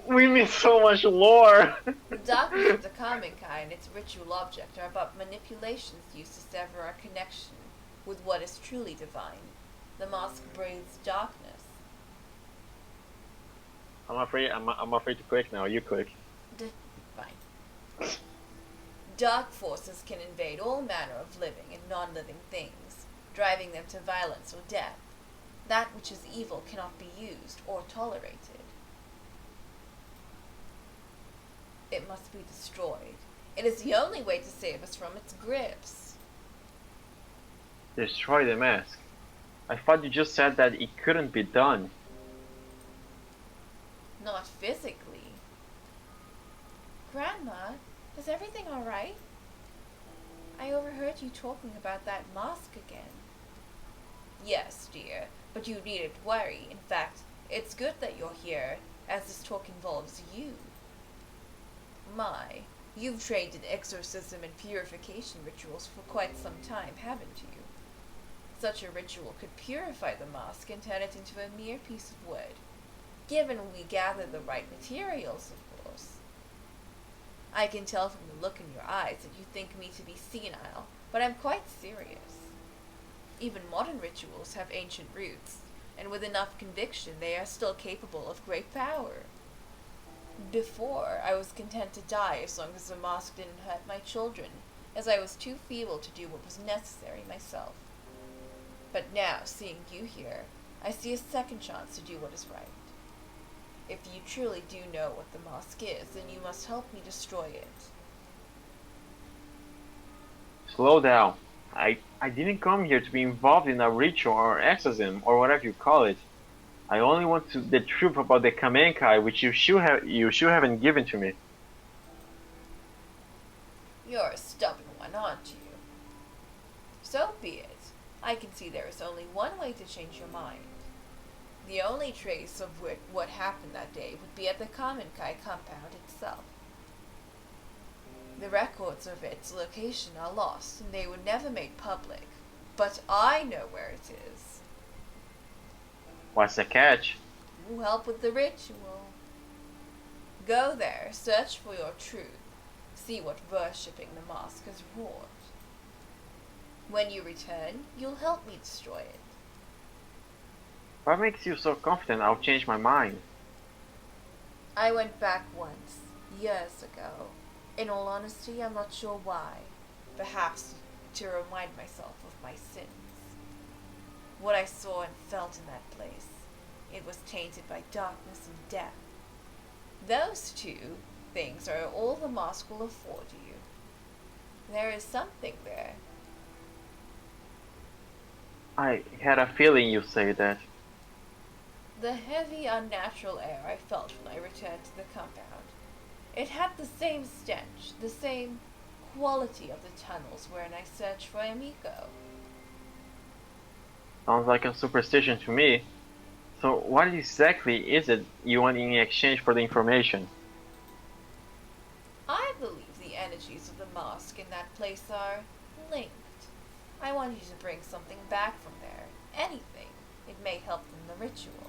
We miss so much lore. The darkness of the Kamenkai and its ritual object are but manipulations used to sever our connection with what is truly divine. The mosque breathes darkness. I'm afraid to click now. You click. Fine. Dark forces can invade all manner of living and non-living things, driving them to violence or death. That which is evil cannot be used or tolerated. It must be destroyed. It is the only way to save us from its grips. Destroy the mask. I thought you just said that it couldn't be done. Not physically. Grandma, is everything alright? I overheard you talking about that mosque again. Yes, dear, but you needn't worry. In fact, it's good that you're here, as this talk involves you. My, you've trained in exorcism and purification rituals for quite some time, haven't you? Such a ritual could purify the mosque and turn it into a mere piece of wood, given we gather the right materials, of course. I can tell from the look in your eyes that you think me to be senile, but I'm quite serious. Even modern rituals have ancient roots, and with enough conviction they are still capable of great power. Before, I was content to die as long as the mosque didn't hurt my children, as I was too feeble to do what was necessary myself. But now, seeing you here, I see a second chance to do what is right. If you truly do know what the mosque is, then you must help me destroy it. Slow down. I didn't come here to be involved in a ritual or exorcism or whatever you call it. I only want the truth about the Kamenkai, which you should haven't given to me. You're a stubborn one, aren't you? So be it. I can see there is only one way to change your mind. The only trace of what happened that day would be at the Kamenkai compound itself. The records of its location are lost, and they were never made public. But I know where it is. What's the catch? You help with the ritual. Go there, search for your truth, see what worshipping the mosque has wrought. When you return, you'll help me destroy it. What makes you so confident I'll change my mind? I went back once, years ago. In all honesty, I'm not sure why. Perhaps to remind myself of my sins. What I saw and felt in that place, it was tainted by darkness and death. Those two things are all the mosque will afford you. There is something there. I had a feeling you'd say that. The heavy, unnatural air I felt when I returned to the compound. It had the same stench, the same quality of the tunnels wherein I searched for Amiko. Sounds like a superstition to me. So what exactly is it you want in exchange for the information? I believe the energies of the mosque in that place are linked. I want you to bring something back from there. Anything. It may help in the ritual.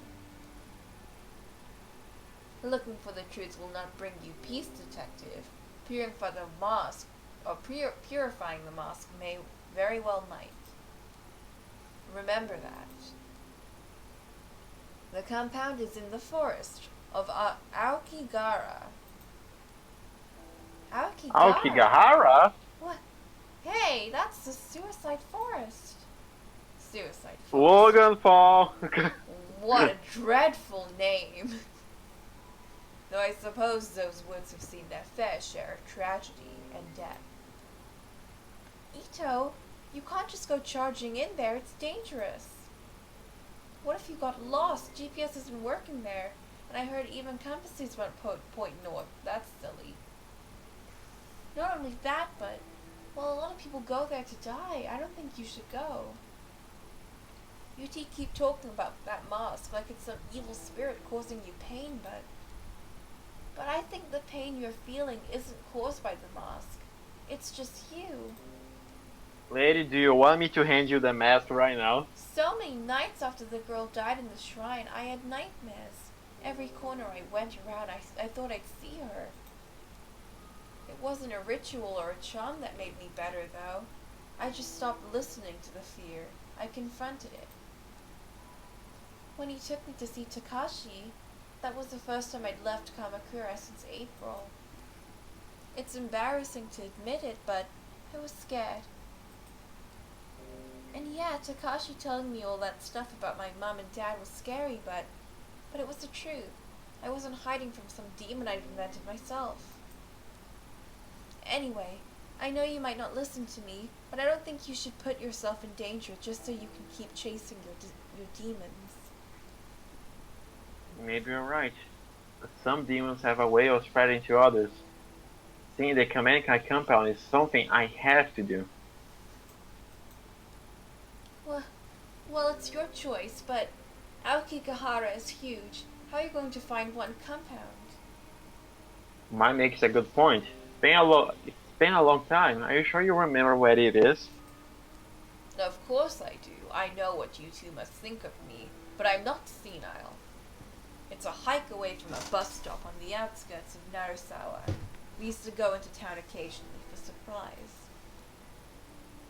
Looking for the truth will not bring you peace, detective. Purifying the mosque may very well might. Remember that. The compound is in the forest of Aokigahara. Aokigahara? Aokigahara? What? Hey, that's the suicide forest. Suicide forest. Loganfall. What a dreadful name. Though I suppose those woods have seen their fair share of tragedy and death. Ito, you can't just go charging in there, it's dangerous. What if you got lost? GPS isn't working there. And I heard even compasses won't point north. That's silly. Not only that, but, well, a lot of people go there to die. I don't think you should go. You keep talking about that mask like it's some evil spirit causing you pain, but I think the pain you're feeling isn't caused by the mask. It's just you. Lady, do you want me to hand you the mask right now? So many nights after the girl died in the shrine, I had nightmares. Every corner I went around, I thought I'd see her. It wasn't a ritual or a charm that made me better, though. I just stopped listening to the fear. I confronted it. When he took me to see Takashi, that was the first time I'd left Kamakura since April. It's embarrassing to admit it, but I was scared. And yeah, Takashi telling me all that stuff about my mom and dad was scary, but it was the truth. I wasn't hiding from some demon I'd invented myself. Anyway, I know you might not listen to me, but I don't think you should put yourself in danger just so you can keep chasing your demons. Maybe you're right. But some demons have a way of spreading to others. Seeing the Kamenkai compound is something I have to do. Well, it's your choice, but Aokigahara is huge. How are you going to find one compound? Mine makes a good point. It's been a long time. Are you sure you remember where it is? Of course I do. I know what you two must think of me, but I'm not senile. It's a hike away from a bus stop on the outskirts of Narasawa. We used to go into town occasionally for supplies.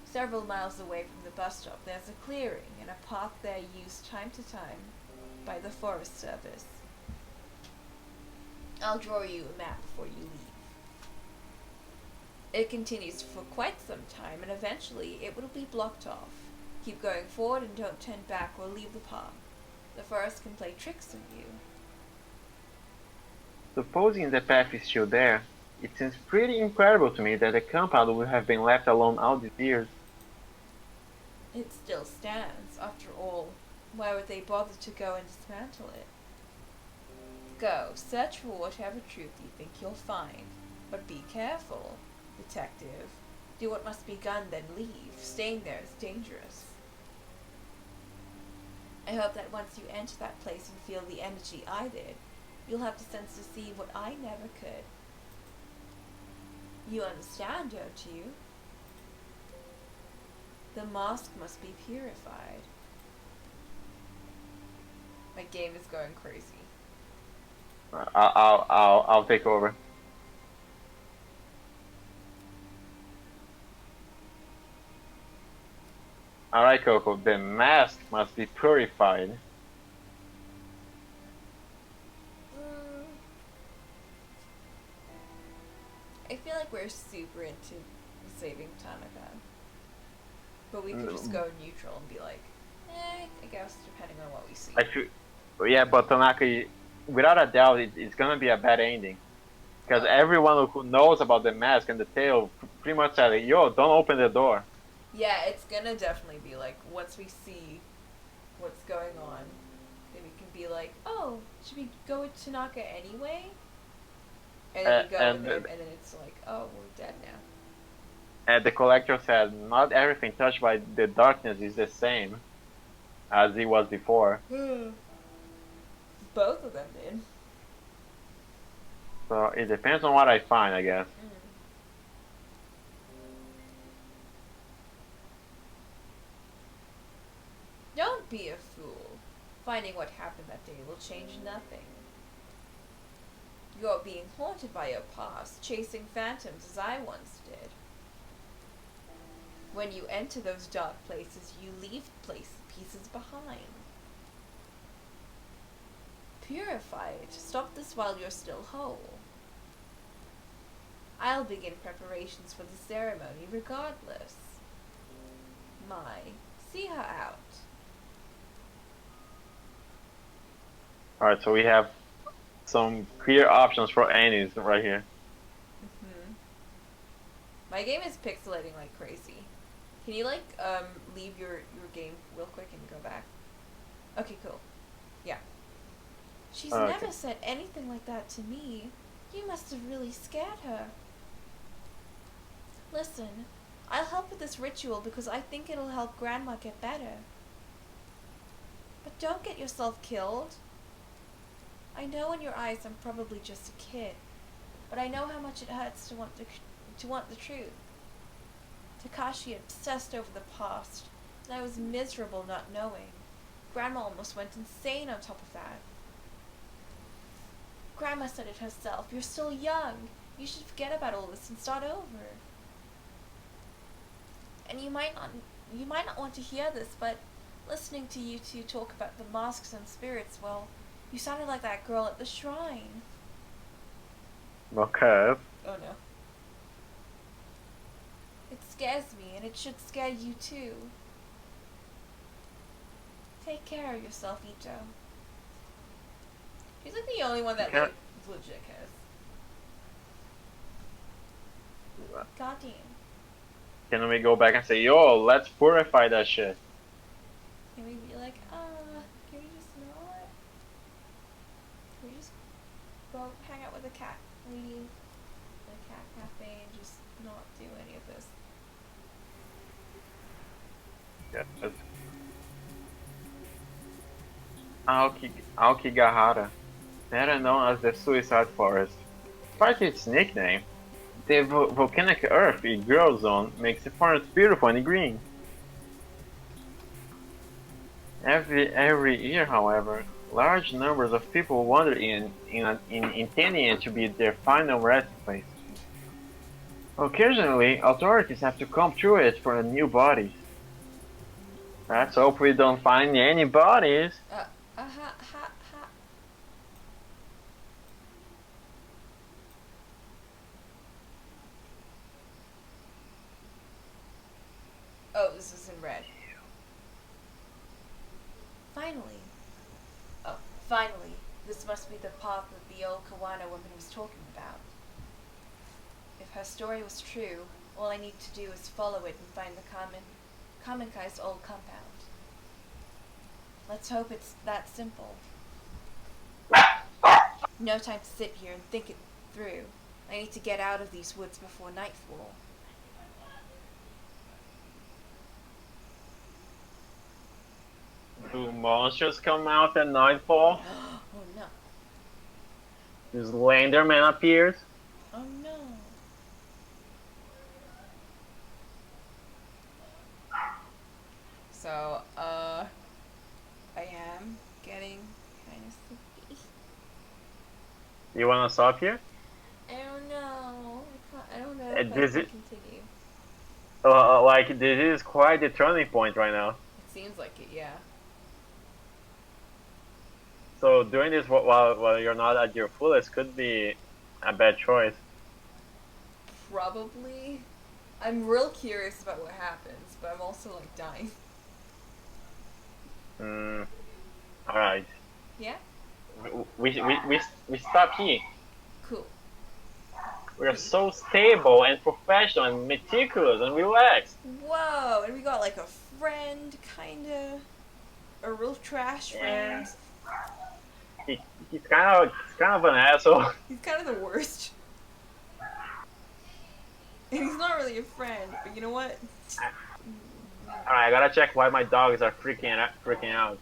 Several miles away from the bus stop, there's a clearing and a path there used time to time by the Forest Service. I'll draw you a map before you leave. It continues for quite some time, and eventually it will be blocked off. Keep going forward and don't turn back or leave the path. The forest can play tricks on you. Supposing the path is still there, it seems pretty incredible to me that the compound would have been left alone all these years. It still stands. After all, why would they bother to go and dismantle it? Go, search for whatever truth you think you'll find. But be careful, detective. Do what must be done, then leave. Staying there is dangerous. I hope that once you enter that place and feel the energy I did, you'll have the sense to see what I never could. You understand, don't you? The mask must be purified. My game is going crazy. I'll take over. Alright, Coco, the mask must be purified. I feel like we're super into saving Tanaka. But we could just go neutral and be like, I guess, depending on what we see. Yeah, but Tanaka, without a doubt, it's gonna be a bad ending. Because everyone who knows about the mask and the tail pretty much said, yo, don't open the door. Yeah, it's gonna definitely be like, once we see what's going on, then we can be like, oh, should we go with Tanaka anyway? And then we go with him, and then it's like, oh, we're dead now. And the collector said, not everything touched by the darkness is the same as it was before. Both of them did. So it depends on what I find, I guess. Don't be a fool. Finding what happened that day will change nothing. You're being haunted by your past, chasing phantoms as I once did. When you enter those dark places, you leave pieces behind. Purify it. Stop this while you're still whole. I'll begin preparations for the ceremony regardless. See her out. Alright, so we have some clear options for enemies right here. My game is pixelating like crazy. Can you leave your game real quick and go back? Okay, cool. Yeah. She's Oh, okay. never said anything like that to me. You must have really scared her. Listen, I'll help with this ritual because I think it'll help Grandma get better. But don't get yourself killed. I know in your eyes I'm probably just a kid, but I know how much it hurts to want the truth. Takashi obsessed over the past, and I was miserable not knowing. Grandma almost went insane on top of that. Grandma said it herself. You're still young. You should forget about all this and start over. And you might not want to hear this, but listening to you two talk about the masks and spirits, well, you sounded like that girl at the shrine. Okay. Oh no. It scares me, and it should scare you too. Take care of yourself, Ito. He's like the only one that Okay. like legit cares. God damn. Can we go back and say, yo, let's purify that shit? Can we be like, can we just not? Can we just go hang out with the cat lady, the cat cafe, and just not do any of this? Yeah. Aokigahara, better known as the Suicide Forest. Despite its nickname, the volcanic earth it grows on makes the forest beautiful and green. Every year, however, large numbers of people wander in intending it to be their final resting place. Occasionally, authorities have to comb through it for new bodies. Let's hope we don't find any bodies. Ha, ha. Oh, this is in red. Finally. Oh, finally. This must be the path that the old Kawana woman was talking about. If her story was true, all I need to do is follow it and find the Kamenkai's old compound. Let's hope it's that simple. No time to sit here and think it through. I need to get out of these woods before nightfall. Do monsters come out at nightfall? Oh no. This Slenderman appears? Oh no. So, I am getting kind of sleepy. You wanna stop here? I don't know. I don't know if I This can is, continue. like, this is quite the turning point right now. It seems like it, yeah. So doing this while you're not at your fullest could be a bad choice. Probably. I'm real curious about what happens, but I'm also like dying. Alright. Yeah? We stop here. Cool. We are so stable and professional and meticulous and relaxed. Whoa, and we got like a friend, kinda. A real trash friend. He's kind of an asshole. He's kind of the worst. And he's not really a friend, but you know what? Alright, I gotta check why my dogs are freaking out.